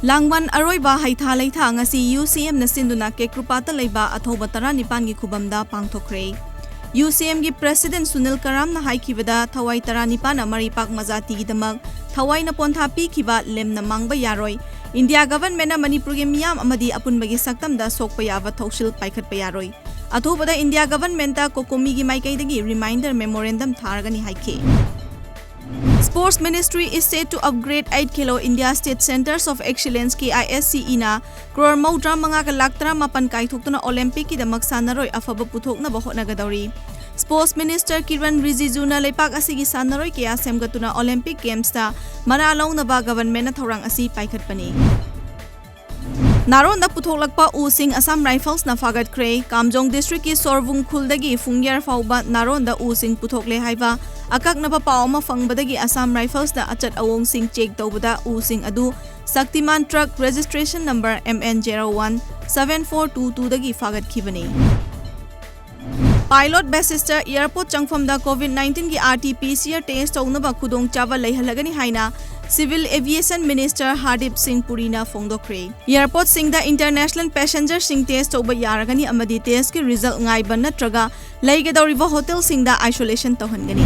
Langban aroiba haitha leitha ngasi UCM na sinduna ke krupata leiba athoba 19 gi khubamda pangthokre. UCM gi President Sunil Karam na haikibada thawai 19 na maripak majati gi damak thawai na pontha pi kiba lemna mangba yaroi. India government na Manipuri gi miyam amadi apunbagi saktamda sokpa yaba thosil paikhatpa yaroi. Athobada India government ta kokomi gi maikaidagi reminder memorandum tharagani haike. Sports Ministry is set to upgrade 8 Kilo India State Centers of Excellence KISCE na crore maudra mga kalaktra mapan kaithokna Olympic kidamak sanaroi afaba puthokna bahotnagadori. Sports Minister Kiran Rijiju na leipak asigi sanaroi kaya semgatuna Olympic Games ta maralong na ba government na thorang asi paikhatpani. Naron da puthoklakpa using Assam Rifles na fagat kre Kamjong District ki Sorvung Khuldagi fungyar fauba naron da using puthokle haiba akak na papaw mafangbadagi Assam Rifles na achat awong sing check tawbada using adu Saktiman truck registration number MN01 7422 dagi fagat khibani. Pilot Basister Airport changfamda COVID-19 ki RT-PCR test tawnaba khudong chawa leihalagani haina Civil Aviation Minister Hardip Singh Puri na phongdokre. Airport singda international passenger sing test tawba yaragani amadi test ki result ngaiba natraga leigadoriba hotel singda isolation tawhangani.